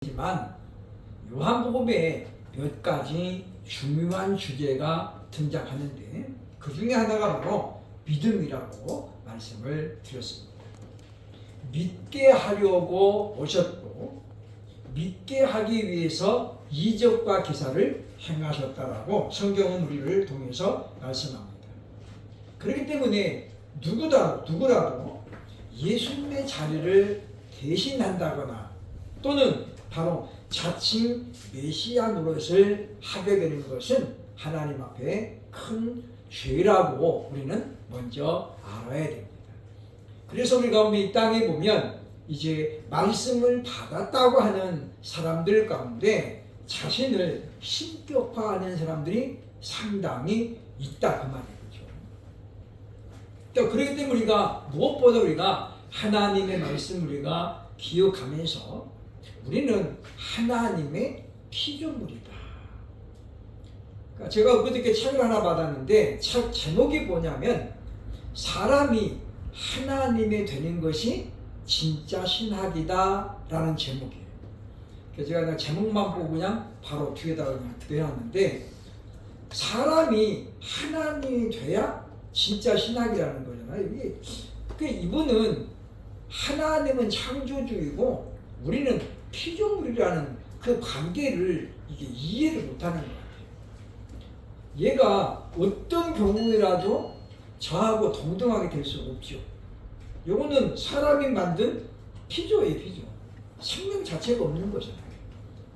지만 요한복음에 몇 가지 중요한 주제가 등장하는데 그 중에 하나가 바로 믿음이라고 말씀을 드렸습니다. 믿게 하려고 오셨고 믿게 하기 위해서 이적과 기사를 행하셨다라고 성경은 우리를 통해서 말씀합니다. 그렇기 때문에 누구라도 예수님의 자리를 대신한다거나 또는 바로 자칭 메시아 노릇을 하게 되는 것은 하나님 앞에 큰 죄라고 우리는 먼저 알아야 됩니다. 그래서 우리가 이 땅에 보면 이제 말씀을 받았다고 하는 사람들 가운데 자신을 신격화하는 사람들이 상당히 있다 그 말이죠. 그러니까 그렇기 때문에 우리가 무엇보다 우리가 하나님의 말씀 우리가 기억하면서 우리는 하나님의 피조물이다. 그러니까 제가 그저께 책을 하나 받았는데 책 제목이 뭐냐면 사람이 하나님이 되는 것이 진짜 신학이다 라는 제목이에요. 그래서 제가 제목만 보고 그냥 바로 뒤에다가 그냥 대놨는데 사람이 하나님이 돼야 진짜 신학이라는 거잖아요. 이분은 하나님은 창조주이고 우리는 피조물이라는 그 관계를 이게 이해를 못하는 것 같아요. 얘가 어떤 경우에라도 저하고 동등하게 될 수가 없죠. 요거는 사람이 만든 피조예요, 피조. 생명 자체가 없는 거잖아요.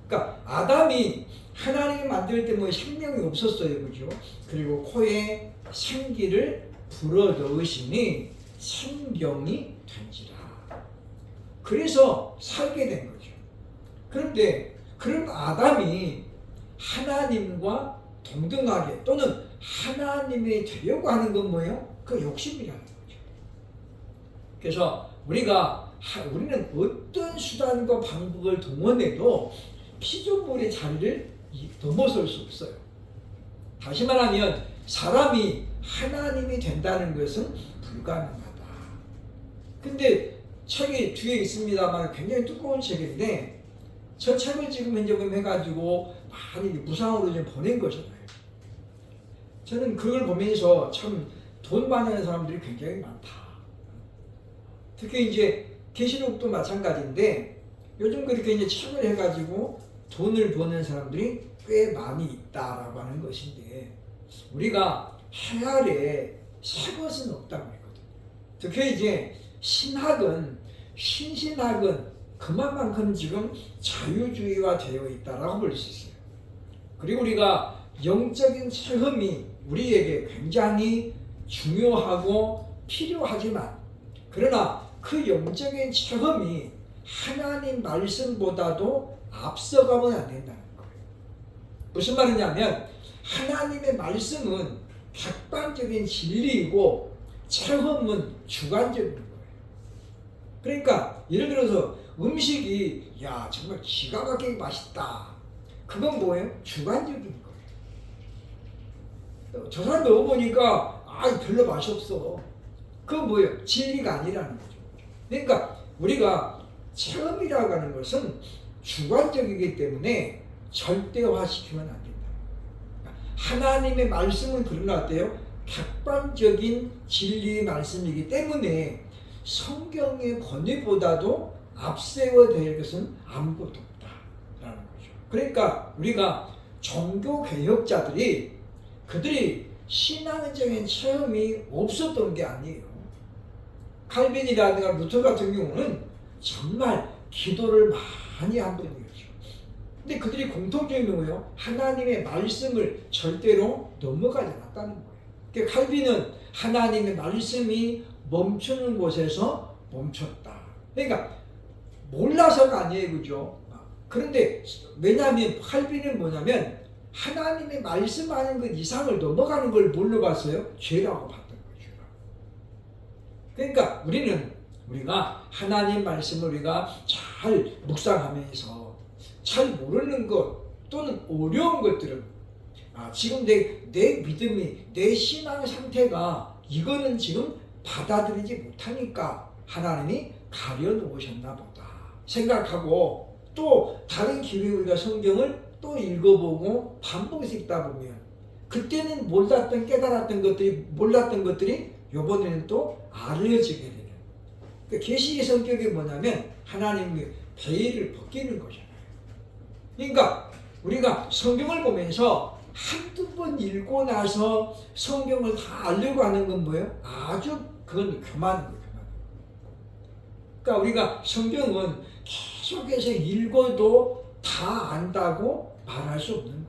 그러니까 아담이 하나님이 만들 때 뭐 생명이 없었어요, 그죠? 그리고 코에 생기를 불어 넣으시니 생명이 된지라. 그래서 살게 된 거죠. 그런데 그런 아담이 하나님과 동등하게 또는 하나님이 되려고 하는 건 뭐예요? 그 욕심이라는 거죠. 그래서 우리는 어떤 수단과 방법을 동원해도 피조물의 자리를 넘어설 수 없어요. 다시 말하면 사람이 하나님이 된다는 것은 불가능하다. 근데 책이 뒤에 있습니다만 굉장히 두꺼운 책인데 저 책을 지금 현재 해가지고 많이 무상으로 좀 보낸 거잖아요. 저는 그걸 보면서 참 돈 많이 하는 사람들이 굉장히 많다. 특히 이제 계시록도 마찬가지인데 요즘 그렇게 이제 책을 해가지고 돈을 버는 사람들이 꽤 많이 있다라고 하는 것인데 우리가 해 아래 새 것은 없다고 했거든요. 특히 이제 신학은 신신학은 그만큼 지금 자유주의화 되어 있다라고 볼 수 있어요. 그리고 우리가 영적인 체험이 우리에게 굉장히 중요하고 필요하지만 그러나 그 영적인 체험이 하나님 말씀보다도 앞서가면 안 된다는 거예요. 무슨 말이냐면 하나님의 말씀은 객관적인 진리이고 체험은 주관적인 거예요. 그러니까 예를 들어서 음식이 야 정말 기가 막히게 맛있다. 그건 뭐예요? 주관적인 거예요. 저 사람 먹어보니까 별로 맛이 없어. 그건 뭐예요? 진리가 아니라는 거죠. 그러니까 우리가 체험이라고 하는 것은 주관적이기 때문에 절대화시키면 안 된다. 하나님의 말씀은 그러나 어때요? 객관적인 진리의 말씀이기 때문에 성경의 권위보다도 앞세워 될 것은 아무것도 없다라는 거죠. 그러니까 우리가 종교개혁자들이 그들이 신앙적인 체험이 없었던 게 아니에요. 칼빈이라든가 루터 같은 경우는 정말 기도를 많이 한 분이었죠. 근데 그들이 공통점이 뭐예요? 하나님의 말씀을 절대로 넘어가지 않았다는 거예요. 그러니까 칼빈은 하나님의 말씀이 멈추는 곳에서 멈췄다. 그러니까 몰라서가 아니에요, 그죠? 그런데 왜냐하면 칼빈은 뭐냐면 하나님의 말씀하는 것 이상을 넘어가는 걸 뭘로 봤어요? 죄라고 봤던 거죠. 그러니까 우리가 하나님 말씀을 우리가 잘 묵상하면서 잘 모르는 것 또는 어려운 것들은 지금 내 믿음이 내 신앙 상태가 이거는 지금 받아들이지 못하니까 하나님이 가려놓으셨나 보다 생각하고 또 다른 기회에 우리가 성경을 또 읽어보고 반복해서 읽다 보면 그때는 몰랐던 깨달았던 것들이 몰랐던 것들이 이번에는 또 알려지게 되는. 그러니까 계시의 성격이 뭐냐면 하나님의 베일을 벗기는 거잖아요. 그러니까 우리가 성경을 보면서 한두 번 읽고 나서 성경을 다 알려고 하는 건 뭐예요? 아주 그건 교만한 거예요. 그러니까 우리가 성경은 계속해서 읽어도 다 안다고 말할 수 없는 거예요.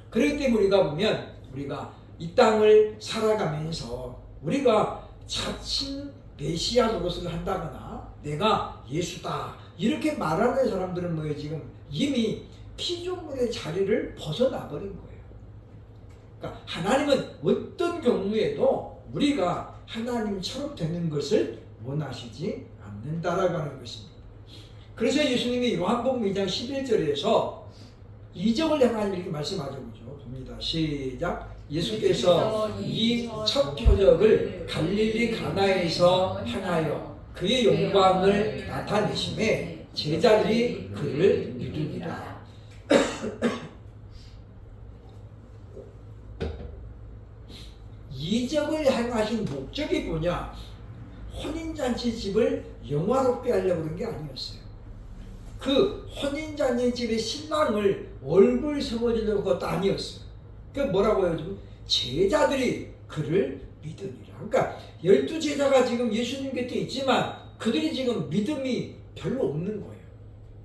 그렇기 때문에 우리가 보면 우리가 이 땅을 살아가면서 우리가 자칭 메시아 노릇을 한다거나 내가 예수다 이렇게 말하는 사람들은 뭐예요? 지금 이미 피조물의 자리를 벗어나 버린 거예요. 그러니까 하나님은 어떤 경우에도 우리가 하나님처럼 되는 것을 원하시지 않는다라고 하는 것입니다. 그래서 예수님이 요한복음 2장 11절에서 이적을 향하여 이렇게 말씀하죠. 봅니다. 시작. 예수께서 이 첫 표적을 갈릴리 가나에서 행하여 그의 영광을 나타내심에 제자들이 그를 믿으니라. 이적을 행하신 목적이 뭐냐? 혼인잔치 집을 영화롭게 하려고 그런 게 아니었어요. 그 혼인잔치 집의 신랑을 얼굴 세워주려고 그것도 아니었어요. 그 뭐라고 해요? 제자들이 그를 믿으니라. 그러니까 12제자가 지금 예수님 곁에 있지만 그들이 지금 믿음이 별로 없는 거예요.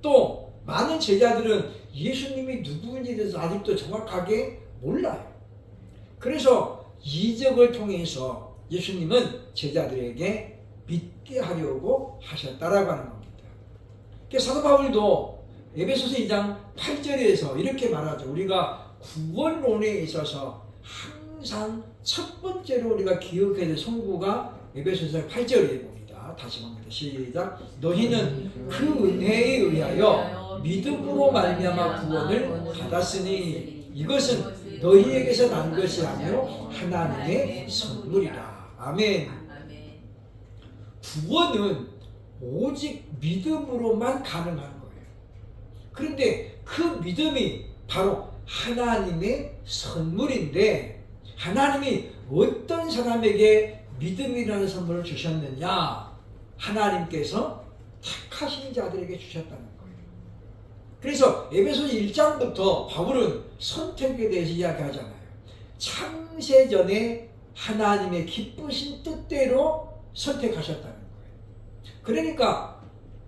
또 많은 제자들은 예수님이 누구인지에 대해서 아직도 정확하게 몰라요. 그래서 이적을 통해서 예수님은 제자들에게 믿게 하려고 하셨다라고 하는 겁니다. 사도 바울도 에베소서 2장 8절에서 이렇게 말하죠. 우리가 구원론에 있어서 항상 첫 번째로 우리가 기억해야 될 성구가 에베소서 8절에 봅니다. 다시 봅니다. 시작. 너희는 그 은혜에 의하여 믿음으로 말미암아 구원을 받았으니 이것은 너희에게서 난 것이 아니요 하나님의 선물이라. 아멘. 구원은 오직 믿음으로만 가능한 거예요. 그런데 그 믿음이 바로 하나님의 선물인데 하나님이 어떤 사람에게 믿음이라는 선물을 주셨느냐? 하나님께서 택하신 자들에게 주셨다는 거예요. 그래서 에베소서 1장부터 바울은 선택에 대해서 이야기하잖아요. 창세전에 하나님의 기쁘신 뜻대로 선택하셨다는 거예요. 그러니까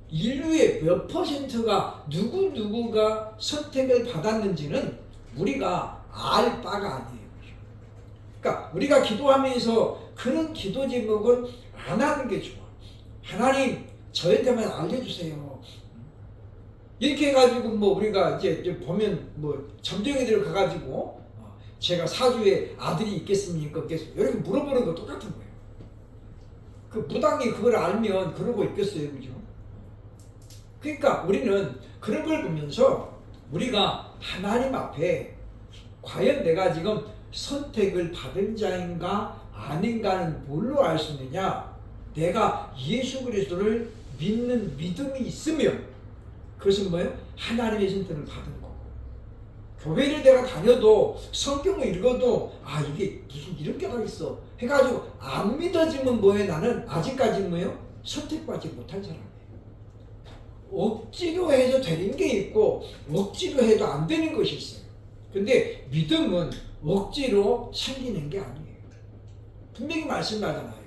인류의 몇 퍼센트가 누구가 선택을 받았는지는 우리가 알 바가 아니에요. 그러니까 우리가 기도하면서 그런 기도 제목은 안 하는 게 좋아. 하나님 저한테만 알려주세요. 이렇게 해가지고 뭐 우리가 이제 보면 뭐 점쟁이들 가가지고 제가 사주에 아들이 있겠습니까? 없겠습니까? 이렇게 물어보는 거 똑같은 거예요. 그 무당이 그걸 알면 그러고 있겠어요, 그죠? 그러니까 우리는 그런 걸 보면서 우리가 하나님 앞에 과연 내가 지금 선택을 받은 자인가 아닌가는 뭘로 알 수 있느냐? 내가 예수 그리스도를 믿는 믿음이 있으면 그것은 뭐예요? 하나님의 선택을 받은 거고 교회를 내가 다녀도 성경을 읽어도 이게 무슨 이런 게가 있어 해가지고 안 믿어지면 뭐예요? 나는 아직까지 뭐예요? 선택받지 못한 사람이에요. 억지로 해서 되는 게 있고 억지로 해도 안 되는 것이 있어요. 근데 믿음은 억지로 생기는 게 아니에요. 분명히 말씀하잖아요.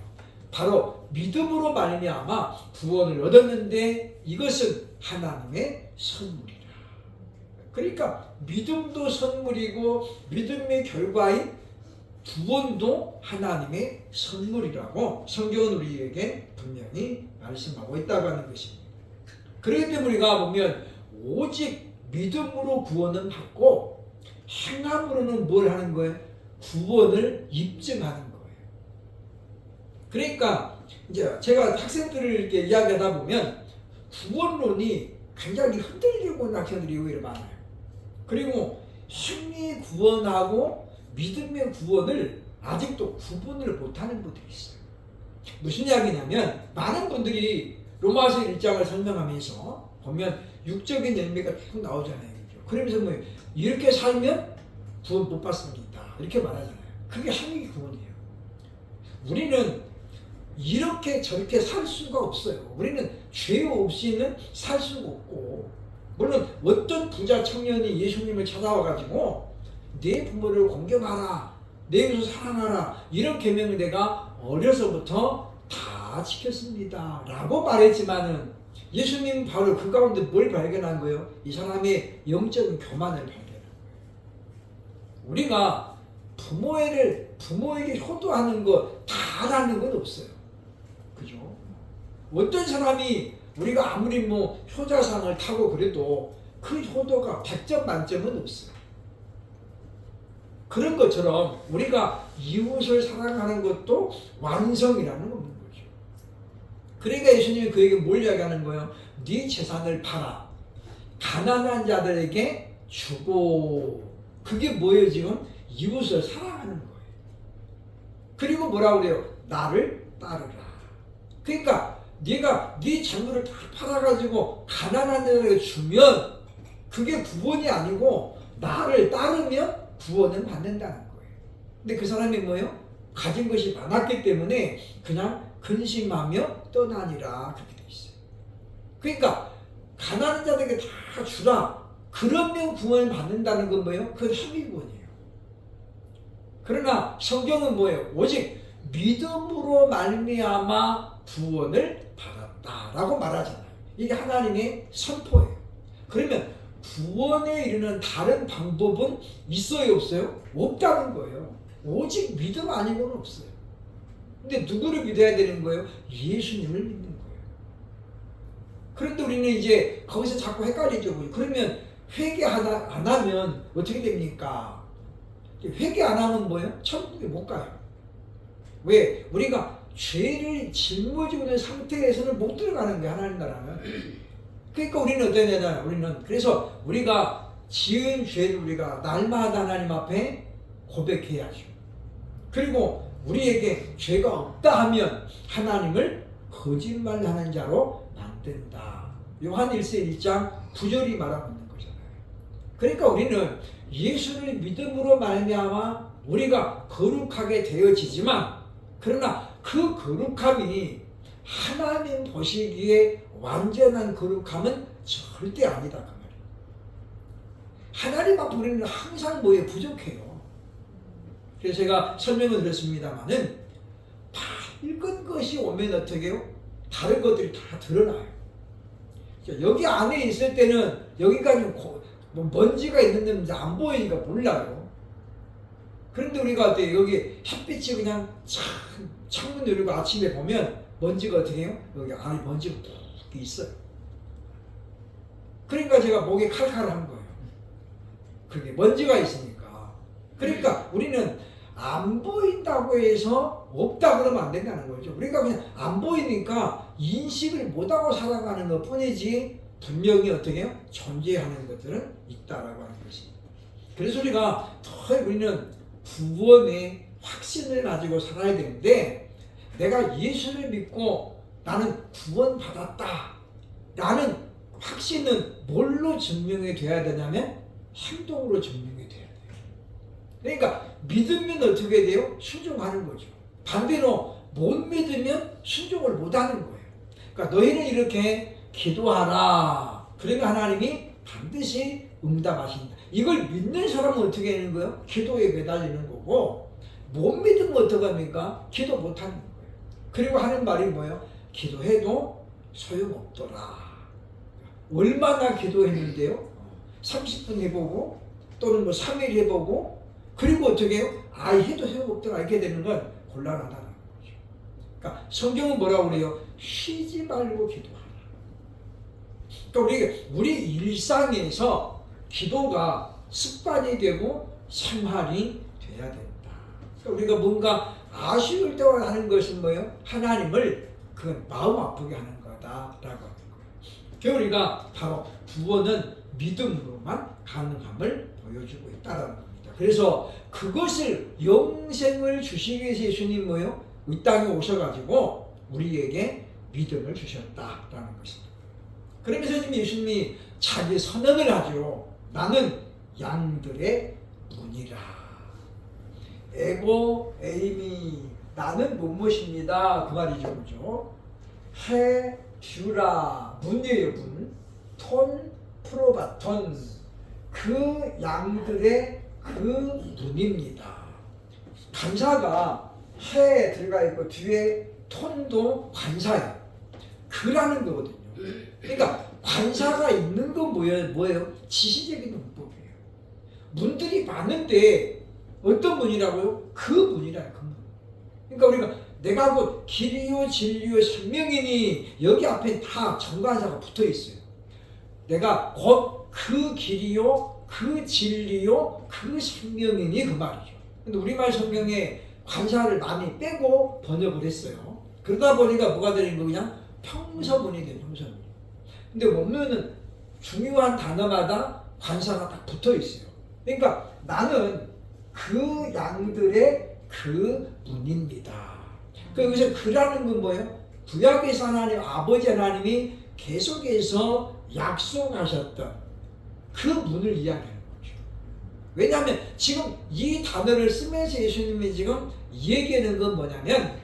바로 믿음으로 말미암아 구원을 얻었는데 이것은 하나님의 선물이라. 그러니까 믿음도 선물이고 믿음의 결과인 구원도 하나님의 선물이라고 성경은 우리에게 분명히 말씀하고 있다고 하는 것입니다. 그렇기 때문에 우리가 보면 오직 믿음으로 구원은 받고 행함으로는 뭘 하는 거예요? 구원을 입증하는 거예요. 그러니까 이제 제가 학생들을 이렇게 이야기하다 보면 구원론이 굉장히 흔들리고 있는 학생들이 오히려 많아요. 그리고 행위 구원하고 믿음의 구원을 아직도 구분을 못하는 분들이 있어요. 무슨 이야기냐면 많은 분들이 로마서 1장을 설명하면서 보면 육적인 열매가 쭉 나오잖아요. 그죠? 그러면서 뭐 이렇게 살면 구원 못 받습니다. 이렇게 말하잖아요. 그게 하나님의 구원이에요. 우리는 이렇게 저렇게 살 수가 없어요. 우리는 죄 없이는 살 수가 없고, 물론 어떤 부자 청년이 예수님을 찾아와가지고 내 부모를 공경하라, 내 이웃을 사랑하라, 이런 계명을 내가 어려서부터 다 지켰습니다 라고 말했지만은 예수님은 바로 그 가운데 뭘 발견한 거예요? 이 사람의 영적인 교만을 발견한 거예요. 우리가 부모에게 효도하는 거 다라는 건 없어요. 그죠? 어떤 사람이 우리가 아무리 뭐 효자상을 타고 그래도 그 효도가 100점 만점은 없어요. 그런 것처럼 우리가 이웃을 사랑하는 것도 완성이라는 건 없는 거죠. 그러니까 예수님이 그에게 뭘 이야기하는 거예요? 네 재산을 팔아 가난한 자들에게 주고. 그게 뭐예요? 지금 이웃을 사랑하는 거예요. 그리고 뭐라고 그래요? 나를 따르라. 그러니까 네가 네 재물을 다 팔아가지고 가난한 자들에게 주면 그게 구원이 아니고 나를 따르면 구원을 받는다는 거예요. 근데 그 사람이 뭐예요? 가진 것이 많았기 때문에 그냥 근심하며 떠나니라 그렇게 돼 있어요. 그러니까 가난한 자들에게 다 주라. 그러면 구원을 받는다는 건 뭐예요? 그건 합의 구원이에요. 그러나 성경은 뭐예요? 오직 믿음으로 말미암아 구원을 받았다라고 말하잖아요. 이게 하나님의 선포예요. 그러면 구원에 이르는 다른 방법은 있어요, 없어요? 없다는 거예요. 오직 믿음 아니고는 없어요. 근데 누구를 믿어야 되는 거예요? 예수님을 믿는 거예요. 그런데 우리는 이제 거기서 자꾸 헷갈리죠. 그러면 회개 안 하면 어떻게 됩니까? 회개 안 하면 뭐예요? 천국에 못 가요. 왜? 우리가 죄를 짊어지고 있는 상태에서는 못 들어가는 거예요. 하나님 나라는. 그러니까 우리는 어떻게 되냐? 우리는 그래서 우리가 지은 죄를 우리가 날마다 하나님 앞에 고백해야죠. 그리고 우리에게 죄가 없다 하면 하나님을 거짓말하는 자로 만든다. 요한 1서 1장 9절이 말하고 있는 거잖아요. 그러니까 우리는 예수를 믿음으로 말미암아 우리가 거룩하게 되어지지만, 그러나 그 거룩함이 하나님 보시기에 완전한 거룩함은 절대 아니다 그 말이에요. 하나님 앞에 우리는 항상 뭐에 부족해요. 그래서 제가 설명을 드렸습니다마는 밝은 것이 오면 어떻게 해요? 다른 것들이 다 드러나요. 여기 안에 있을 때는 여기가 뭐 먼지가 있는데 안 보이니까 몰라요. 그런데 우리가 어때요? 여기 햇빛이 그냥 창문 열고 아침에 보면 먼지가 어떻게 해요? 여기 안에 먼지가 푹 있어요. 그러니까 제가 목이 칼칼한 거예요. 그게 먼지가 있으니까. 그러니까 우리는 안 보인다고 해서 없다 그러면 안 된다는 거죠. 우리가 그냥 안 보이니까 인식을 못하고 살아가는 것 뿐이지 분명히 어떻게 해요? 존재하는 것들은 있다라고 하는 것입니다. 그래서 우리는 구원의 확신을 가지고 살아야 되는데, 내가 예수를 믿고 나는 구원받았다 라는 확신은 뭘로 증명이 돼야 되냐면 행동으로 증명이 돼야 돼요. 그러니까 믿으면 어떻게 돼요? 순종하는 거죠. 반대로 못 믿으면 순종을 못하는 거예요. 그러니까 너희는 이렇게 기도하라. 그러면 하나님이 반드시 응답하신다. 이걸 믿는 사람은 어떻게 하는 거예요? 기도에 매달리는 거고, 못 믿으면 어떡합니까? 기도 못하는 거예요. 그리고 하는 말이 뭐예요? 기도해도 소용없더라. 얼마나 기도했는데요? 30분 해보고 또는 뭐 3일 해보고, 그리고 어떻게 해요? 해도 소용없더라. 이렇게 되는 건 곤란하다는 거죠. 그러니까 성경은 뭐라고 그래요? 쉬지 말고 기도하라. 그러니까 우리 일상에서 기도가 습관이 되고 생활이 돼야 된다. 그러니까 우리가 뭔가 아쉬울 때와 하는 것은 뭐예요? 하나님을 그 마음 아프게 하는 거다라고 하는 거예요. 그래서 우리가 바로 구원은 믿음으로만 가능함을 보여주고 있다라는 겁니다. 그래서 그것을 영생을 주시기 위해서 예수님 뭐예요? 이 땅에 오셔가지고 우리에게 믿음을 주셨다라는 것입니다. 그러면서 지금 예수님이 자기 선언을 하죠. 나는 양들의 문이라. 에고 에이미, 나는 무엇입니다. 그 말이죠. 그죠? 해 듀라, 문이에요. 문. 톤 프로바톤, 그 양들의 그 문입니다. 관사가 해 들어가 있고 뒤에 톤도 관사예요. 그라는 거거든요. 그러니까 관사가 있는 건 뭐예요? 지시적인 문법이에요. 문들이 많은데 어떤 문이라고요? 그 문이라요. 그 문. 그러니까 우리가 내가 곧 길이요 진리요 생명이니, 여기 앞에 다 정관사가 붙어 있어요. 내가 곧 그 길이요 그 진리요 그 생명이니, 그 말이죠. 근데 우리말 성경에 관사를 많이 빼고 번역을 했어요. 그러다 보니까 뭐가 되는 거, 그냥 평서문이 돼요. 평서문. 근데 보면은 중요한 단어마다 관사가 딱 붙어 있어요. 그러니까 나는 그 양들의 그 문입니다. 여기서 그라는 건 뭐예요? 구약에서 하나님, 아버지 하나님이 계속해서 약속하셨던 그 문을 이야기하는 거죠. 왜냐하면 지금 이 단어를 쓰면서 예수님이 지금 얘기하는 건 뭐냐면,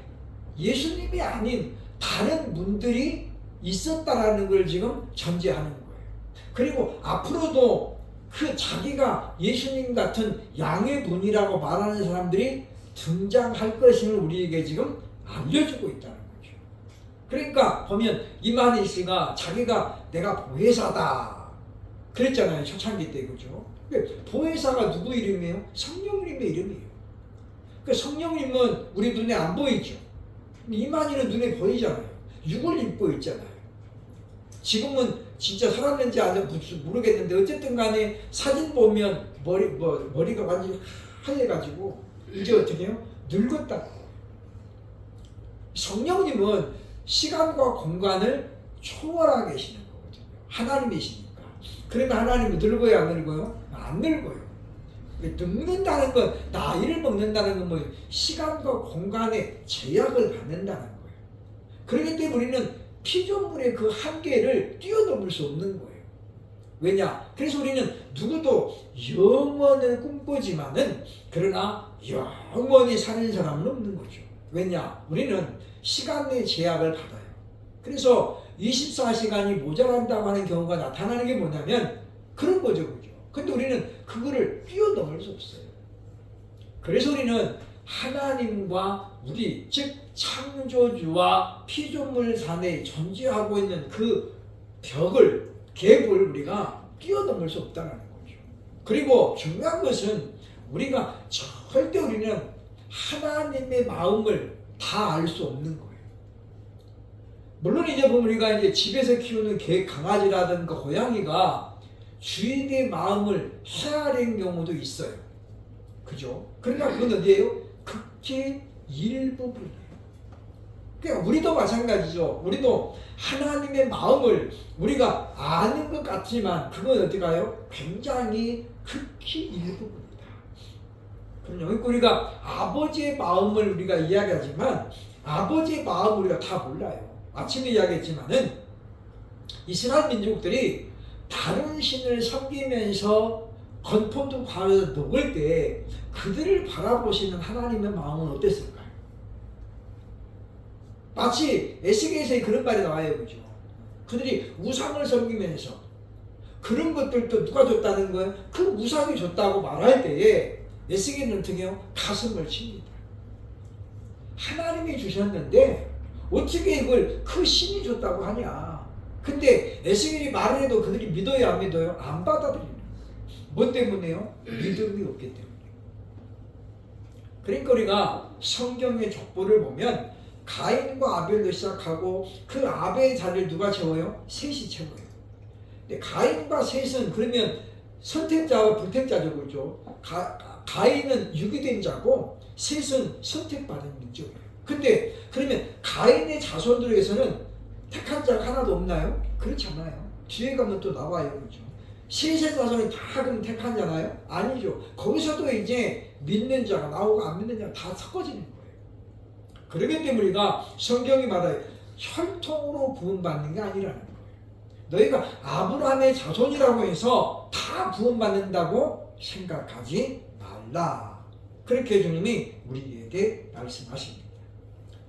예수님이 아닌 다른 문들이 있었다라는 걸 지금 전제하는 거예요. 그리고 앞으로도 그 자기가 예수님 같은 양의 문이라고 말하는 사람들이 등장할 것임을 우리에게 지금 알려주고 있다는 거죠. 그러니까 보면 이만희 씨가 자기가 내가 보혜사다 그랬잖아요. 초창기 때. 그죠? 보혜사가 누구 이름이에요? 성령님의 이름이에요. 그 성령님은 우리 눈에 안 보이죠. 이만희는 눈에 보이잖아요. 육을 입고 있잖아요. 지금은 진짜 살았는지 아닌지 모르겠는데 어쨌든 간에 사진 보면 머리가 완전히 하얘가지고 이제 어떻게 해요? 늙었다. 성령님은 시간과 공간을 초월하고 계시는 거거든요. 하나님이시니까. 그러면 하나님은 늙어요, 안 늙어요? 안 늙어요. 늙는다는 건, 나이를 먹는다는 건 뭐예요? 시간과 공간에 제약을 받는다는 거예요. 그렇기 때문에 우리는 피조물의 그 한계를 뛰어넘을 수 없는 거예요. 왜냐? 그래서 우리는 누구도 영원을 꿈꾸지만은, 그러나 영원히 사는 사람은 없는 거죠. 왜냐? 우리는 시간의 제약을 받아요. 그래서 24시간이 모자란다고 하는 경우가 나타나는 게 뭐냐면 그런 거죠. 그죠? 근데 우리는 그거를 뛰어넘을 수 없어요. 그래서 우리는 하나님과 우리, 즉 창조주와 피조물 사내에 존재하고 있는 그 벽을, 갭을 우리가 뛰어넘을 수 없다는 거죠. 그리고 중요한 것은 우리가 절대 우리는 하나님의 마음을 다 알 수 없는 거예요. 물론 이제 보면 우리가 이제 집에서 키우는 강아지라든가 고양이가 주인의 마음을 헤아리는 경우도 있어요. 그죠? 그러니까 그건 어디예요? 극히 일부분이에요. 그러니까 우리도 마찬가지죠. 우리도 하나님의 마음을 우리가 아는 것 같지만 그건 어떨까요? 굉장히 극히 일부분이다. 그러니까 우리가 아버지의 마음을 우리가 이야기하지만 아버지의 마음을 우리가 다 몰라요. 아침에 이야기했지만은 이스라엘 민족들이 다른 신을 섬기면서 건포도 과에서 녹을 때 그들을 바라보시는 하나님의 마음은 어땠을까요? 마치 에스겔서에 그런 말이 나와요. 그죠? 그들이 우상을 섬기면서 그런 것들도 누가 줬다는 거예요? 그 우상이 줬다고 말할 때에 에스겔은 어떻게 해요? 가슴을 칩니다. 하나님이 주셨는데 어떻게 이걸 그 신이 줬다고 하냐. 근데 에스겔이 말을 해도 그들이 믿어요, 안 믿어요? 안 받아들이는 거예요. 뭐 때문에요? 믿음이 없기 때문에. 그러니까 우리가 성경의 족보를 보면 가인과 아벨로 시작하고 그 아벨의 자리를 누가 채워요? 셋이 채워요. 근데 가인과 셋은 그러면 선택자와 불택자죠. 그렇죠? 가인은 유기된 자고 셋은 선택받은 민족이에요. 근데 그러면 가인의 자손들에게서는 택한 자가 하나도 없나요? 그렇지 않아요. 뒤에 가면 또 나와요. 그렇죠? 셋의 자손이 다 그럼 택한 자나요? 아니죠. 거기서도 이제 믿는 자가 나오고 안 믿는 자가 다 섞어지는 거예요. 그렇기 때문에 우리가 성경이 말해요. 혈통으로 구원받는 게 아니라는 거예요. 너희가 아브라함의 자손이라고 해서 다 구원받는다고 생각하지 말라. 그렇게 주님이 우리에게 말씀하십니다.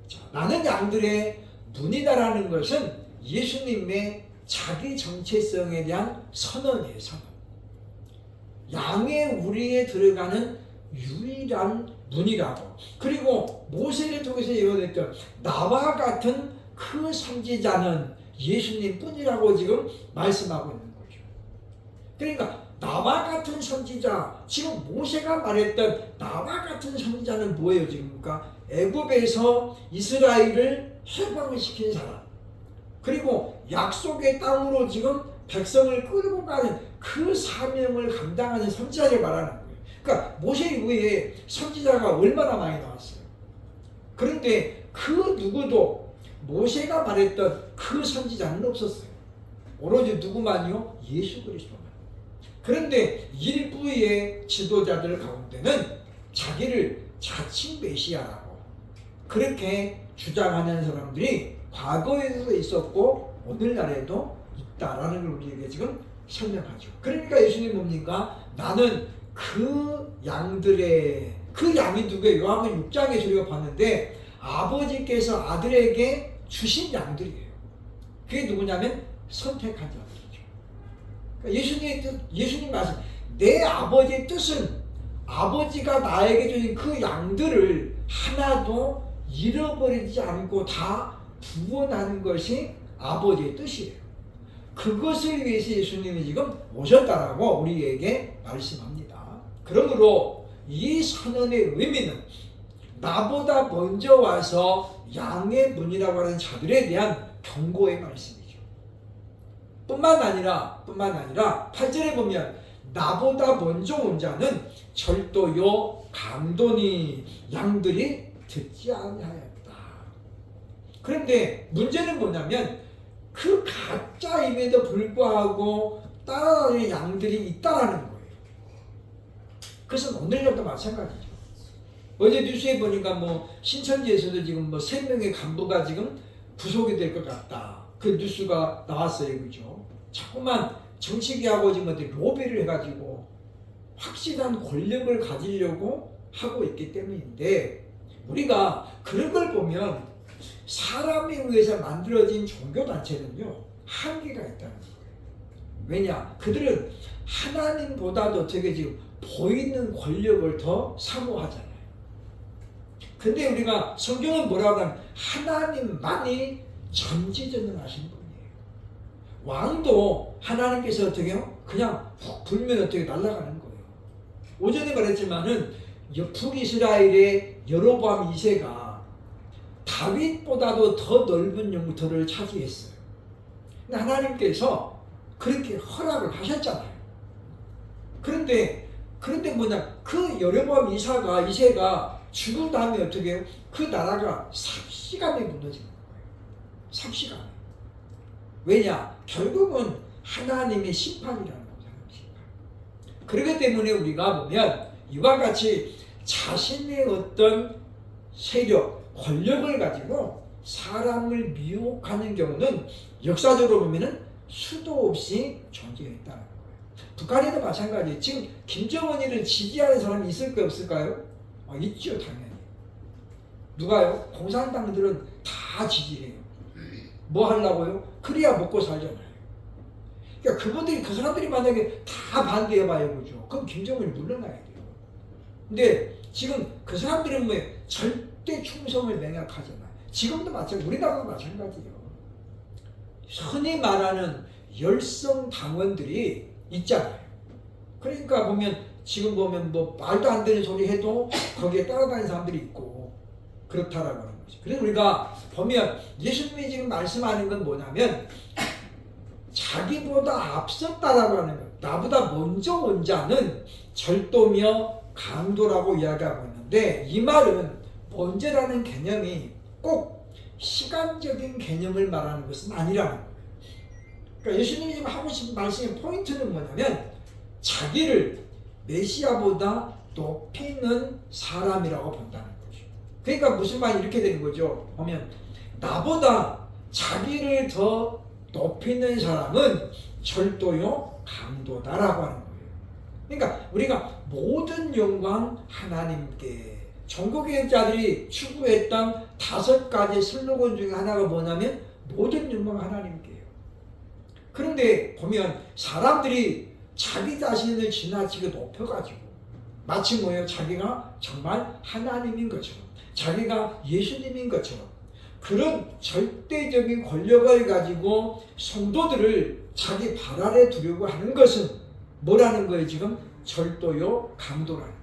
자, 나는 양들의 문이다라는 것은 예수님의 자기 정체성에 대한 선언이에요. 선언. 양의 우리에 들어가는 유일한 문이라고. 그리고 모세를 통해서 예언했던 나와 같은 그 선지자는 예수님 뿐이라고 지금 말씀하고 있는 거죠. 그러니까 나와 같은 선지자, 지금 모세가 말했던 나와 같은 선지자는 뭐예요 지금? 그러니까 애굽에서 이스라엘을 해방을 시킨 사람, 그리고 약속의 땅으로 지금 백성을 끌고 가는 그 사명을 감당하는 선지자를 말하는 거예요. 그러니까 모세 이후에 선지자가 얼마나 많이 나왔어요. 그런데 그 누구도 모세가 말했던 그 선지자는 없었어요. 오로지 누구만요? 예수 그리스도만. 그런데 일부의 지도자들 가운데는 자기를 자칭 메시아라고 그렇게 주장하는 사람들이 과거에도 있었고 오늘날에도 있다라는 걸 우리에게 지금 설명하죠. 그러니까 예수님 뭡니까? 나는 그 양들의, 그 양이 누구예요? 요한복음 6장에서 우리가 봤는데 아버지께서 아들에게 주신 양들이에요. 그게 누구냐면 선택한 자들이죠. 그러니까 예수님의 뜻, 예수님 말씀, 내 아버지의 뜻은 아버지가 나에게 주신 그 양들을 하나도 잃어버리지 않고 다 구원하는 것이 아버지의 뜻이에요. 그것을 위해서 예수님이 지금 오셨다라고 우리에게 말씀합니다. 그러므로 이 선언의 의미는 나보다 먼저 와서 양의 문이라고 하는 자들에 대한 경고의 말씀이죠. 뿐만 아니라 8절에 보면 나보다 먼저 온 자는 절도요 강도니 양들이 듣지 아니하였다. 그런데 문제는 뭐냐면 그 가짜임에도 불구하고 따라다니는 양들이 있다라는 거예요. 그것은 오늘날도 마찬가지죠. 어제 뉴스에 보니까 뭐 신천지에서도 지금 뭐 3명의 간부가 지금 구속이 될 것 같다. 그 뉴스가 나왔어요. 그죠? 자꾸만 정치계하고 지금 어디 로비를 해가지고 확실한 권력을 가지려고 하고 있기 때문인데 우리가 그런 걸 보면 사람에 의해서 만들어진 종교단체는요 한계가 있다는 거예요. 왜냐? 그들은 하나님보다도 되게 지금 보이는 권력을 더 사모하잖아요. 근데 우리가 성경은 뭐라고 하면 하나님만이 전지전능하신 분이에요. 왕도 하나님께서 어떻게 해요? 그냥 훅 불면 어떻게 날아가는 거예요. 오전에 말했지만은 북이스라엘의 여로보암 2세가 다윗보다도 더 넓은 영토를 차지했어요. 근데 하나님께서 그렇게 허락을 하셨잖아요. 그런데 뭐냐? 그 여로보암 2세가 죽은 다음에 어떻게 해요? 그 나라가 삽시간에 무너지는 거예요. 삽시간에. 왜냐? 결국은 하나님의 심판이라는 거잖아요. 심판. 그렇기 때문에 우리가 보면 이와 같이 자신의 어떤 세력, 권력을 가지고 사람을 미혹하는 경우는 역사적으로 보면은 수도 없이 존재했다는 거예요. 북한에도 마찬가지예요. 지금 김정은이를 지지하는 사람이 있을까요? 없을까요? 있죠, 당연히. 누가요? 공산당들은 다 지지해요. 뭐 하려고요? 그래야 먹고 살잖아요. 그러니까 그 사람들이 만약에 다 반대해봐요, 그죠? 그럼 김정은이 물러나야 돼요. 근데 지금 그 사람들은 뭐 절대 충성을 맹약하잖아요. 지금도 마찬가지, 우리나라도 마찬가지예요. 흔히 말하는 열성 당원들이 있잖아요. 그러니까 지금 보면 뭐 말도 안 되는 소리 해도 거기에 따라다니는 사람들이 있고 그렇다라고 하는 거죠. 그래서 우리가 보면 예수님이 지금 말씀하는 건 뭐냐면 자기보다 앞섰다라고 하는 것, 나보다 먼저 온 자는 절도며 강도라고 이야기하고 있는데 이 말은 먼저라는 개념이 꼭 시간적인 개념을 말하는 것은 아니라는 거예요. 그러니까 예수님이 지금 하고 싶은 말씀의 포인트는 뭐냐면 자기를 메시아보다 높이는 사람이라고 본다는 거죠. 그러니까 무슨 말이 이렇게 되는 거죠. 보면 나보다 자기를 더 높이는 사람은 절도요 강도다라고 하는 거예요. 그러니까 우리가 모든 영광 하나님께, 종교개혁자들이 추구했던 5가지 슬로건 중에 하나가 뭐냐면 모든 영광 하나님께요. 그런데 보면 사람들이 자기 자신을 지나치게 높여가지고 마치 뭐예요? 자기가 정말 하나님인 것처럼, 자기가 예수님인 것처럼 그런 절대적인 권력을 가지고 성도들을 자기 발 아래 두려고 하는 것은 뭐라는 거예요? 지금 절도요 강도라는 거예요.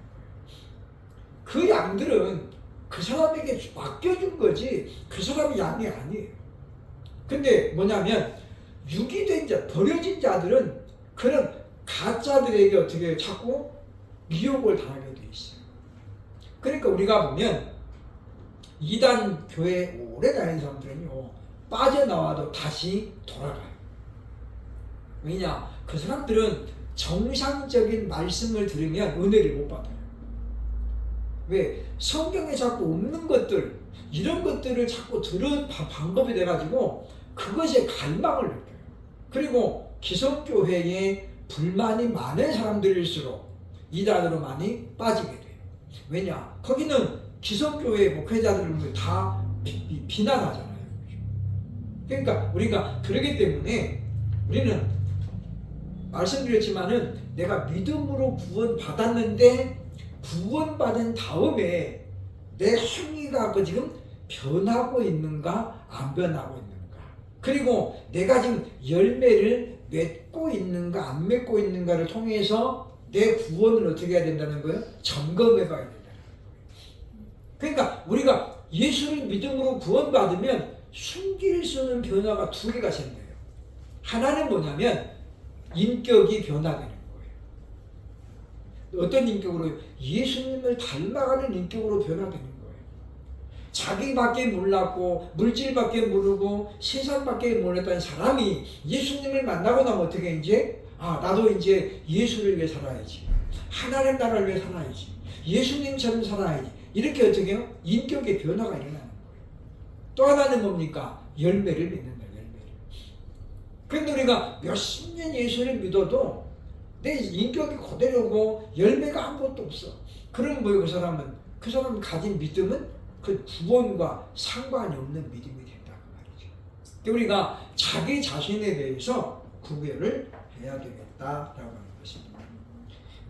그 양들은 그 사람에게 맡겨준 거지 그 사람이 양이 아니에요. 근데 뭐냐면 유기된 자, 버려진 자들은 그런 가짜들에게 어떻게 자꾸 미혹을 당하게 돼 있어요. 그러니까 우리가 보면 이단 교회 오래 다니는 사람들은요 빠져나와도 다시 돌아가요. 왜냐? 그 사람들은 정상적인 말씀을 들으면 은혜를 못 받아요. 왜? 성경에 자꾸 없는 것들, 이런 것들을 자꾸 들은 방법이 돼가지고 그것에 갈망을 느껴요. 그리고 기성교회에 불만이 많은 사람들일수록 이단으로 많이 빠지게 돼요. 왜냐? 거기는 기성교회 목회자들을 다 비난하잖아요. 그러니까 우리가 그러기 때문에 우리는 말씀드렸지만은 내가 믿음으로 구원받았는데 구원받은 다음에 내 행위가 지금 변하고 있는가 안 변하고 있는가, 그리고 내가 지금 열매를 맺고 있는가 안 맺고 있는가를 통해서 내 구원을 어떻게 해야 된다는 거예요? 점검해 봐야 된다는 거예요. 그러니까 우리가 예수를 믿음으로 구원받으면 숨길 수 없는 변화가 2개가 생겨요. 하나는 뭐냐면 인격이 변화되는 거예요. 어떤 인격으로? 예수님을 닮아가는 인격으로 변화되는 거예요. 자기밖에 몰랐고 물질밖에 모르고 세상밖에 몰랐던 사람이 예수님을 만나고 나면 어떻게 이제 나도 이제 예수를 위해 살아야지, 하나님 나라를 위해 살아야지, 예수님처럼 살아야지, 이렇게 어떻게 해요? 인격의 변화가 일어나는 거예요. 또 하나는 뭡니까? 열매를 맺는다. 열매를. 그런데 우리가 몇십 년 예수를 믿어도 내 인격이 그대로고 열매가 아무것도 없어. 그러면 뭐예요? 그 사람은 가진 믿음은 그 구원과 상관이 없는 믿음이 된다 그 말이죠. 우리가 자기 자신에 대해서 구별을 해야 되겠다라고 하는 것입니다.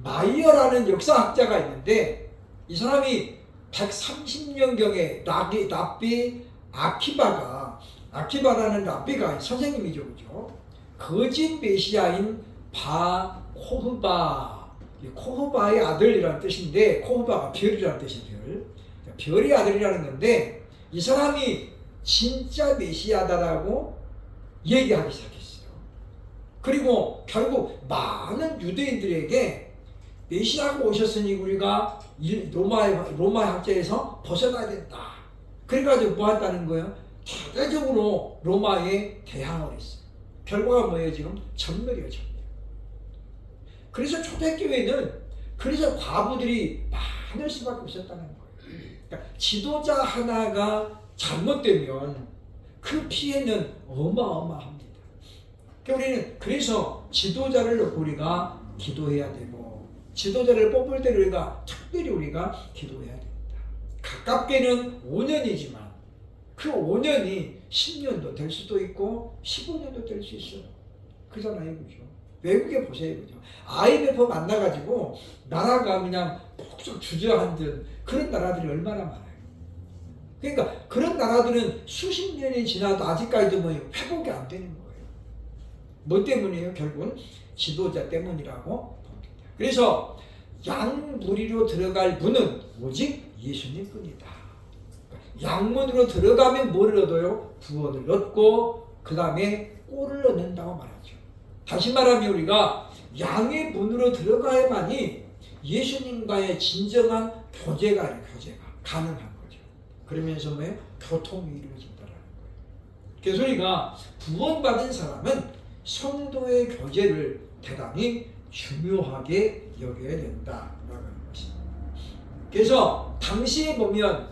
마이어라는 역사학자가 있는데 이 사람이 130년경에 랍비 아키바라는 랍비가 선생님이죠, 그죠? 거짓 메시아인 코흐바의 아들이라는 뜻인데, 코흐바가 별이라는 뜻이에요. 별의 아들이라는 건데 이 사람이 진짜 메시아다라고 얘기하기 시작했어요. 그리고 결국 많은 유대인들에게 메시아가 오셨으니 우리가 로마 학자에서 벗어나야 된다. 그래가지고 뭐 했다는 거예요? 대대적으로 로마에 대항을 했어요. 결과가 뭐예요? 지금 전멸이에요. 전멸. 그래서 초대교회는 그래서 과부들이 많을 수밖에 없었다는 거예요. 그러니까 지도자 하나가 잘못되면 그 피해는 어마어마합니다. 그러니까 우리는 그래서 지도자를 놓고 우리가 기도해야 되고, 지도자를 뽑을 때 우리가 특별히 우리가 기도해야 됩니다. 가깝게는 5년이지만 그 5년이 10년도 될 수도 있고 15년도 될 수 있어요. 그잖아요, 그죠? 외국에 보세요, 그죠? IMF 만나가지고 나라가 그냥 폭삭 주저앉은 그런 나라들이 얼마나 많아요. 그러니까 그런 나라들은 수십 년이 지나도 아직까지도 뭐 회복이 안 되는 거예요. 뭐 때문이에요? 결국은 지도자 때문이라고 봅니다. 그래서 양무리로 들어갈 문은 오직 예수님뿐이다. 양문으로 들어가면 뭐를 얻어요? 구원을 얻고 그 다음에 꼴을 얻는다고 말하죠. 다시 말하면 우리가 양의 문으로 들어가야만이 예수님과의 진정한 교제가 가능한 거죠. 그러면서 뭐예요? 교통이 이루어진다는 거예요. 그래서 우리가 구원받은 사람은 성도의 교제를 대단히 중요하게 여겨야 된다라고 하는 것입니다. 그래서 당시에 보면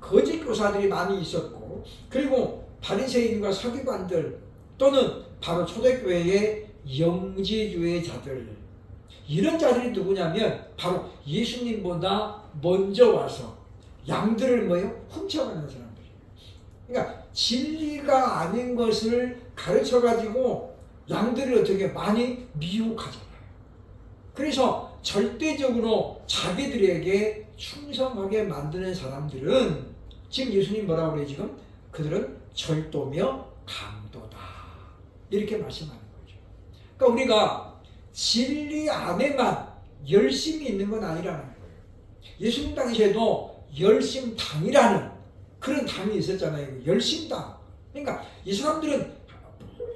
거짓 교사들이 많이 있었고, 그리고 바리새인과 서기관들 또는 바로 초대교회의 영지주의자들, 이런 자들이 누구냐면 바로 예수님보다 먼저 와서 양들을 훔쳐가는 사람들이에요. 그러니까 진리가 아닌 것을 가르쳐가지고 양들을 어떻게 많이 미혹하잖아요. 그래서 절대적으로 자기들에게 충성하게 만드는 사람들은 지금 예수님 뭐라고 그래요? 지금 그들은 절도며 강도다, 이렇게 말씀하는 거죠. 그러니까 우리가 진리 안에만 열심이 있는 건 아니라는 거예요. 예수님 당시에도 열심당이라는 그런 당이 있었잖아요. 열심당. 그러니까 이 사람들은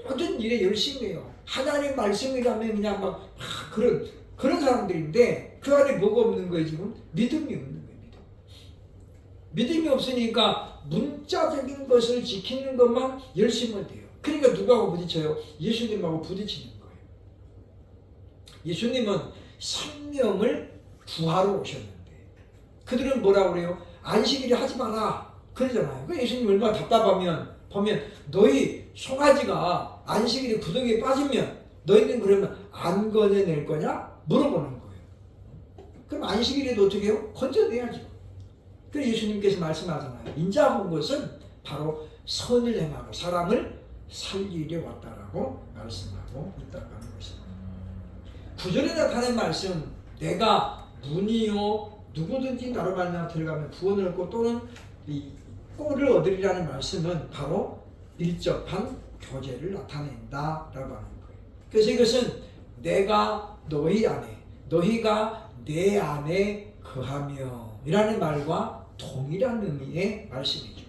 모든 일에 열심히 해요. 하나님 말씀이라면 그냥 막 그런 사람들인데 그 안에 뭐가 없는 거예요? 지금 믿음이 없는 거예요. 믿음이 없으니까 문자적인 것을 지키는 것만 열심을 돼요. 그러니까 누구하고 부딪혀요? 예수님하고 부딪히는 거예요. 예수님은 생명을 구하러 오셨는데 그들은 뭐라고 그래요? 안식일에 하지 마라 그러잖아요. 그 예수님 얼마나 답답하면 보면 너희 송아지가 안식일에 구덩이에 빠지면 너희는 그러면 안 건져낼 거냐? 물어보는 거예요. 그럼 안식일에도 어떻게 해요? 건져내야죠. 그래서 예수님께서 말씀하잖아요. 인자가 온 것은 바로 선을 행하고 사람을 살리려 왔다라고 말씀하고 있다고 하는 것입니다. 9절에 나타낸 말씀, 내가 문이요 누구든지 나로 말미암아 들어가면 구원을 얻고 또는 이 꼴을 얻으리라는 말씀은 바로 밀접한 교제를 나타낸다라고 하는 거예요. 그래서 이것은 내가 너희 안에, 너희가 내 안에 거하며 이라는 말과 동일한 의미의 말씀이죠.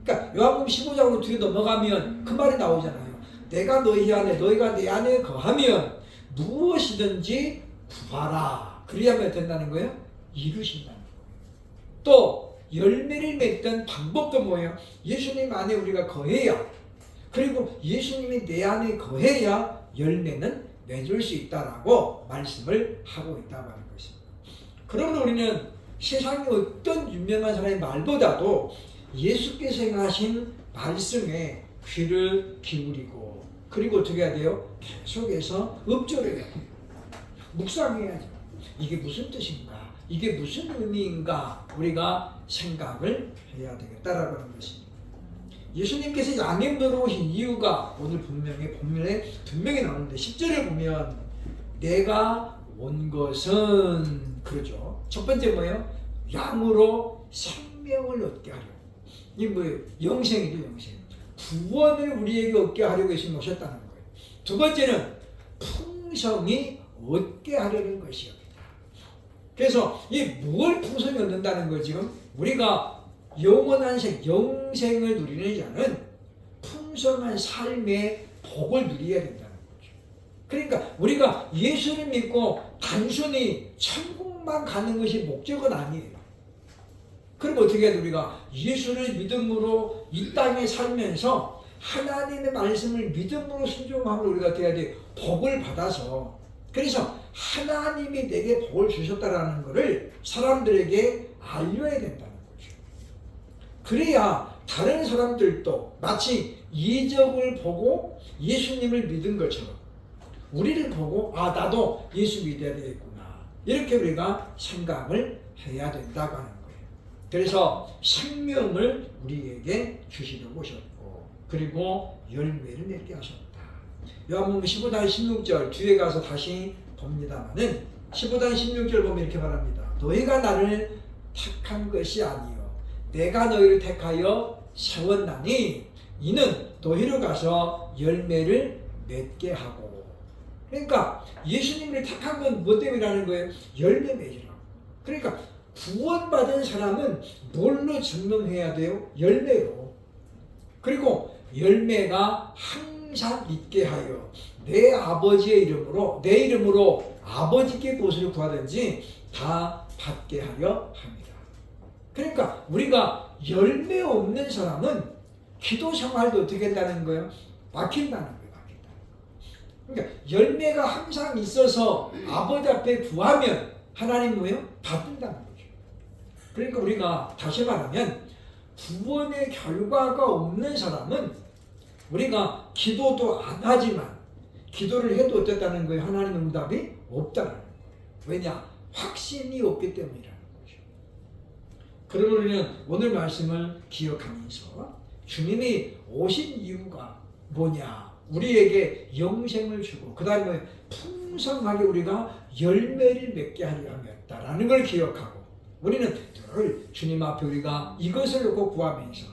그러니까 요한복음 15장으로 뒤에 넘어가면 그 말이 나오잖아요. 내가 너희 안에, 너희가 내 안에 거하면 무엇이든지 구하라. 그래야만 된다는 거예요. 이루신다는 거예요. 또 열매를 맺던 방법도 뭐예요? 예수님 안에 우리가 거해야, 그리고 예수님이 내 안에 거해야 열매는 맺을 수 있다라고 말씀을 하고 있다고 하는 것입니다. 그러면 우리는 세상의 어떤 유명한 사람의 말보다도 예수께서 행하신 말씀에 귀를 기울이고, 그리고 어떻게 해야 돼요? 계속해서 읊조려야 돼요. 묵상해야죠. 이게 무슨 뜻인가? 이게 무슨 의미인가? 우리가 생각을 해야 되겠다라고 하는 것입니다. 예수님께서 양림으로 오신 이유가 오늘 본문에 분명히 나오는데 10절에 보면 내가 온 것은, 그러죠. 첫 번째 뭐예요? 양으로 생명을 얻게 하려고. 이게 뭐예요? 영생이죠, 영생. 구원을 우리에게 얻게 하려고 예수님 오셨다는 거예요. 두 번째는 풍성이 얻게 하려는 것이옵니다. 그래서 이 뭘 풍성히 얻는다는 거예요? 지금 우리가 영원한 영생을 누리는 자는 풍성한 삶의 복을 누려야 된다는 거죠. 그러니까 우리가 예수를 믿고 단순히 천국만 가는 것이 목적은 아니에요. 그럼 어떻게 해야 돼? 우리가 예수를 믿음으로 이 땅에 살면서 하나님의 말씀을 믿음으로 순종함으로 우리가 어떻게 해야 돼? 복을 받아서, 그래서 하나님이 내게 복을 주셨다라는 것을 사람들에게 알려야 된다는 거죠. 그래야 다른 사람들도 마치 이적을 보고 예수님을 믿은 것처럼 우리를 보고 나도 예수 믿어야 되겠구나, 이렇게 우리가 생각을 해야 된다고 하는 거예요. 그래서 생명을 우리에게 주시려고 오셨고, 그리고 열매를 맺게 하셨다. 요한복음 15장 16절 뒤에 가서 다시 봅니다만은 15장 16절 보면 이렇게 말합니다. 너희가 나를 택한 것이 아니요 내가 너희를 택하여 세웠나니 이는 너희로 가서 열매를 맺게 하고. 그러니까 예수님을 택한 건 뭐 때문이라는 거예요? 열매 맺으라고. 그러니까 구원받은 사람은 뭘로 증명해야 돼요? 열매로. 그리고 열매가 항상 있게 하여 내 아버지의 이름으로, 내 이름으로 아버지께 무엇을 구하든지 다 받게 하려 합니다. 그러니까 우리가 열매 없는 사람은 기도 생활도 어떻게 한다는 거예요? 막힌다는 거예요. 그러니까 열매가 항상 있어서 아버지 앞에 구하면 하나님 뭐예요? 받는다는 거죠. 그러니까 우리가 다시 말하면 구원의 결과가 없는 사람은 우리가 기도도 안 하지만 기도를 해도 어떻다는 거예요? 하나님 응답이 없다는 거예요. 왜냐? 확신이 없기 때문이라는 거죠. 그러면 우리는 오늘 말씀을 기억하면서 주님이 오신 이유가 뭐냐? 우리에게 영생을 주고 그 다음에 풍성하게 우리가 열매를 맺게 하려 함이었다라는 걸 기억하고 우리는 늘 주님 앞에 우리가 이것을 놓고 구하면서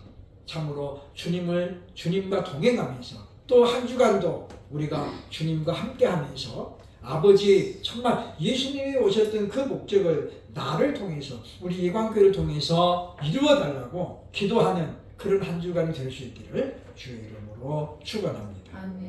참으로 주님과 동행하면서 또 한 주간도 우리가 주님과 함께하면서 아버지 정말 예수님이 오셨던 그 목적을 나를 통해서 우리 예관교회를 통해서 이루어달라고 기도하는 그런 한 주간이 될 수 있기를 주의 이름으로 축원합니다. 아멘.